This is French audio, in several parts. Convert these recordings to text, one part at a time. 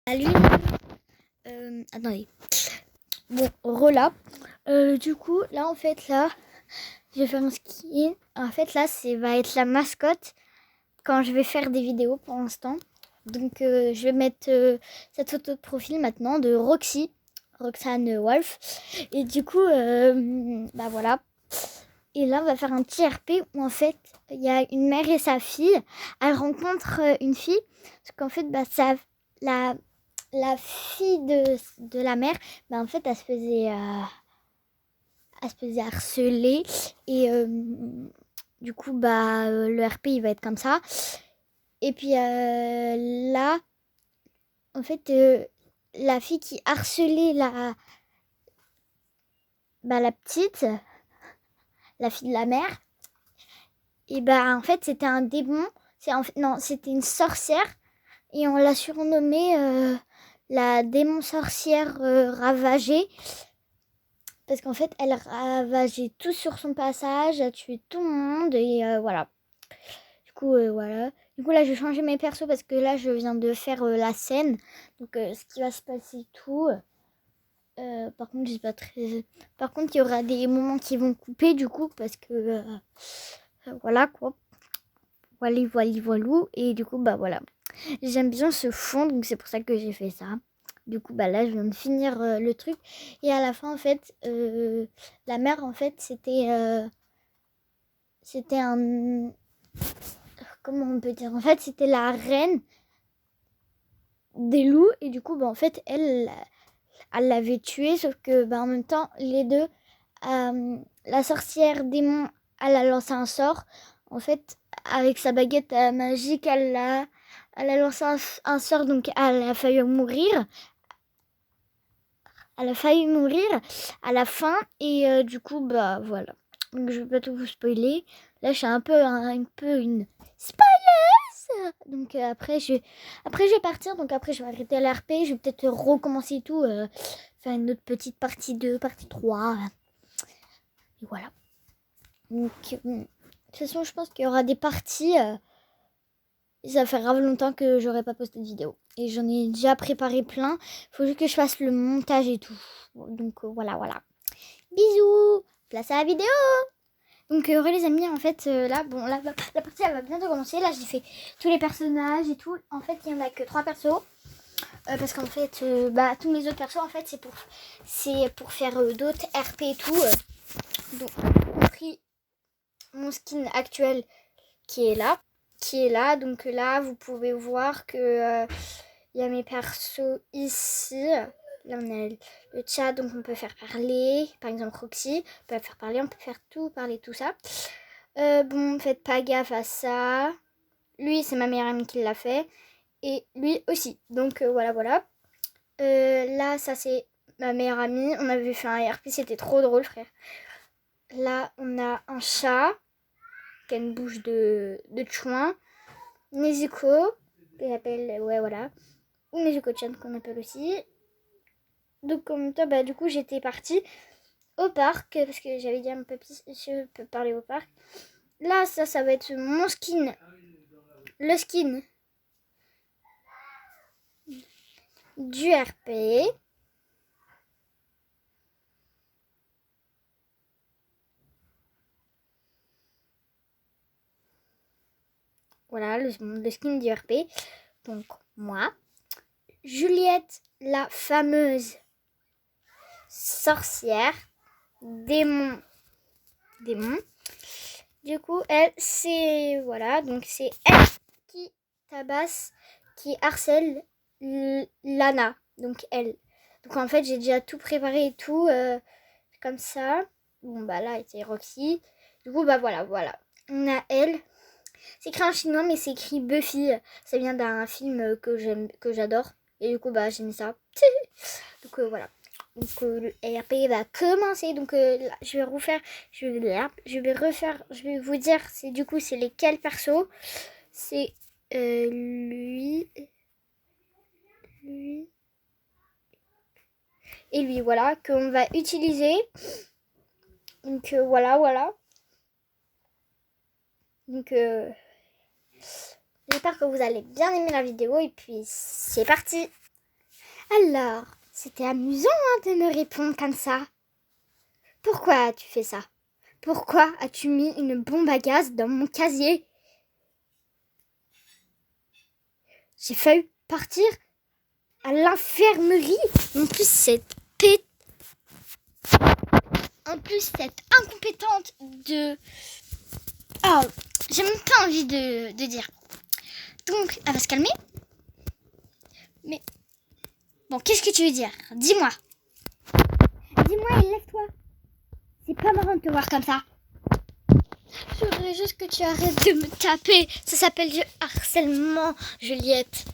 Salut. Attendez. Bon, relà. Du coup, là, en fait, là, je vais faire un skin. En fait, là, va être la mascotte quand je vais faire des vidéos pour l'instant. Donc, je vais mettre cette photo de profil maintenant de Roxy, Roxane Wolf. Et du coup, bah voilà. Et là, on va faire un petit RP où en fait, il y a une mère et sa fille. Elle rencontre une fille. Parce qu'en fait, bah, la fille de la mère, bah, en fait, elle se faisait harceler. Et du coup, bah, le RP, il va être comme ça. Et puis là, en fait, la fille qui harcelait la petite, la fille de la mère, et bah, en fait, c'était un démon. Non, c'était une sorcière. Et on l'a surnommée la démon sorcière ravagée. Parce qu'en fait, elle ravageait tout sur son passage, elle tuait tout le monde et voilà. Du coup, voilà. Du coup, là, je vais changer mes persos parce que là, je viens de faire la scène. Donc, ce qui va se passer tout. Par contre, j'ai pas très. Par contre, il y aura des moments qui vont couper du coup parce que voilà quoi. Voilà, voilou. Et du coup, bah voilà. J'aime bien ce fond, donc c'est pour ça que j'ai fait ça. Du coup, bah là, je viens de finir le truc. Et à la fin, en fait, la mère, en fait, c'était un... Comment on peut dire? En fait, c'était la reine des loups. Et du coup, bah, en fait, elle l'avait tuée. Sauf que, bah, en même temps, les deux, la sorcière démon, elle a lancé un sort. En fait, avec sa baguette magique, elle a lancé un sort, donc elle a failli mourir. Elle a failli mourir à la fin et du coup, bah voilà. Donc je vais pas tout vous spoiler. Là, je suis un peu une spoileuse. Donc après je vais partir. Donc après, je vais arrêter l'RP. Je vais peut-être recommencer tout. Faire une autre petite partie 2, partie 3. Et voilà. Donc, de toute façon, je pense qu'il y aura des parties. Ça fait grave longtemps que j'aurais pas posté de vidéo. Et j'en ai déjà préparé plein. Faut juste que je fasse le montage et tout. Donc voilà. Bisous. Place à la vidéo. Donc heureux les amis, en fait là, bon, la partie elle va bientôt commencer. Là j'ai fait tous les personnages et tout. En fait il y en a que 3 persos. Parce qu'en fait, bah, tous mes autres persos en fait c'est pour faire d'autres RP et tout. Donc j'ai pris mon skin actuel qui est là. Donc là, vous pouvez voir que y a mes persos ici. Là, on a le chat, donc on peut faire parler. Par exemple, Roxy, on peut faire parler, on peut faire tout, parler, tout ça. Bon, faites pas gaffe à ça. Lui, c'est ma meilleure amie qui l'a fait. Et lui aussi. Donc voilà. Là, ça, c'est ma meilleure amie. On avait fait un RP, c'était trop drôle, frère. Là, on a un chat qui a une bouche de chouin. Nezuko, qu'on appelle, ouais, voilà. Ou Nezuko-chan, qu'on appelle aussi. Donc, comme toi, bah, du coup, j'étais partie au parc, parce que j'avais dit à mon papy, je peux parler au parc. Là, ça va être mon skin. Le skin du RP. Voilà, le skin du RP. Donc, moi. Juliette, la fameuse sorcière. Démon. Du coup, elle, c'est... Voilà, donc c'est elle qui tabasse, qui harcèle Lana. Donc, elle. Donc, en fait, j'ai déjà tout préparé et tout. Comme ça. Bon, bah là, c'est Roxy. Du coup, bah voilà. On a elle. C'est écrit en chinois, mais c'est écrit Buffy. Ça vient d'un film que j'adore. Et du coup, bah, j'ai mis ça. Donc, voilà. Donc, le RP va commencer. Donc, là, je vais vous dire, c'est lesquels persos. C'est lui et lui, voilà, qu'on va utiliser. Donc, voilà. Donc, j'espère que vous allez bien aimer la vidéo. Et puis, c'est parti! Alors, c'était amusant de me répondre comme ça. Pourquoi as-tu fait ça? Pourquoi as-tu mis une bombe à gaz dans mon casier? J'ai failli partir à l'infirmerie. En plus, cette incompétente de... Oh, j'ai même pas envie de dire. Donc, elle va se calmer. Mais... Bon, qu'est-ce que tu veux dire? Dis-moi. Dis-moi et lève-toi. C'est pas marrant de te voir comme ça. Je voudrais juste que tu arrêtes de me taper. Ça s'appelle du harcèlement, Juliette.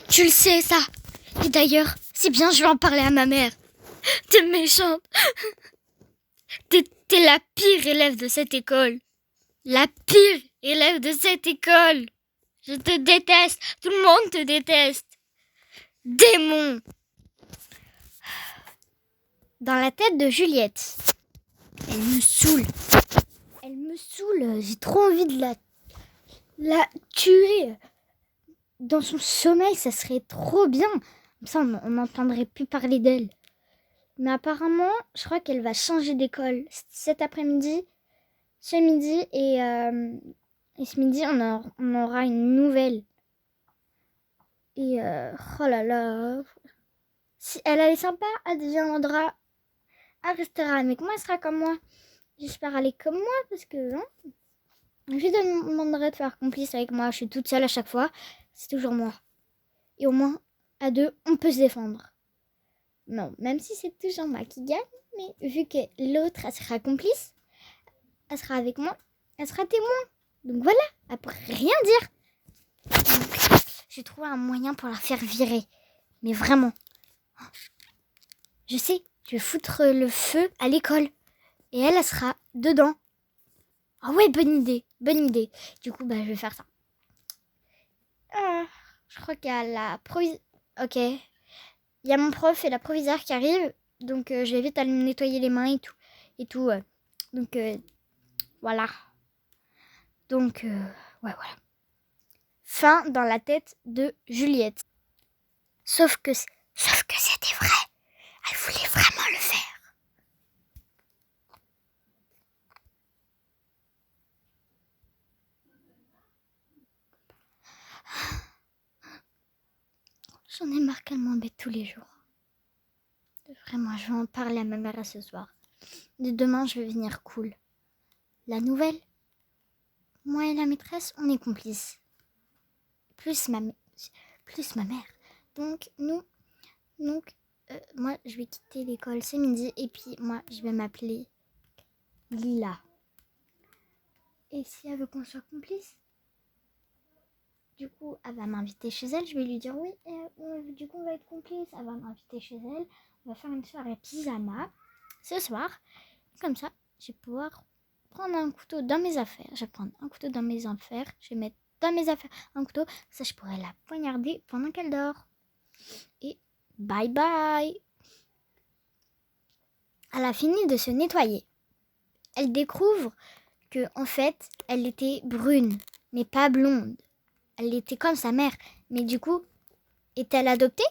Tu le sais, ça. Et d'ailleurs, c'est bien, je vais en parler à ma mère. T'es méchante. T'es la pire élève de cette école. La pire élève de cette école. Je te déteste. Tout le monde te déteste. Démon. Dans la tête de Juliette. Elle me saoule. Elle me saoule. J'ai trop envie de la tuer. Dans son sommeil, ça serait trop bien. Comme ça, on n'entendrait plus parler d'elle. Mais apparemment, je crois qu'elle va changer d'école cet après-midi, ce midi et ce midi, on aura une nouvelle. Et oh là là, si elle est sympa, elle deviendra, elle restera avec moi, elle sera comme moi. J'espère aller comme moi parce que je lui demanderai de faire complice avec moi. Je suis toute seule à chaque fois, c'est toujours moi. Et au moins, à deux, on peut se défendre. Non, même si c'est toujours moi qui gagne, mais vu que l'autre, elle sera complice, elle sera avec moi, elle sera témoin. Donc voilà, elle pourrait rien dire. Donc, j'ai trouvé un moyen pour la faire virer. Mais vraiment. Je sais, je vais foutre le feu à l'école. Et elle sera dedans. Ah ouais, bonne idée, bonne idée. Du coup, je vais faire ça. Je crois qu'il y a la proviseure. Ok. Il y a mon prof et la proviseure qui arrivent. Donc, je vais vite aller me nettoyer les mains et tout. Donc, voilà. Donc, ouais, voilà. Fin dans la tête de Juliette. Sauf que c'était vrai. Elle voulait vraiment le faire. J'en ai marre qu'elle m'embête tous les jours. Vraiment, je vais en parler à ma mère ce soir. De demain, je vais venir cool. La nouvelle, moi et la maîtresse, on est complices. Plus ma mère. Donc, moi, je vais quitter l'école ce midi et puis moi, je vais m'appeler Lila. Et si elle veut qu'on soit complices, du coup, elle va m'inviter chez elle. Je vais lui dire oui, du coup, on va être complices. Elle va m'inviter chez elle. On va faire une soirée pyjama ce soir. Comme ça, je vais pouvoir prendre un couteau dans mes affaires. Je vais prendre un couteau dans mes affaires. Je vais mettre dans mes affaires un couteau. Ça, je pourrais la poignarder pendant qu'elle dort. Et bye bye. Elle a fini de se nettoyer. Elle découvre que en fait, elle était brune, mais pas blonde. Elle était comme sa mère. Mais du coup, est-elle adoptée?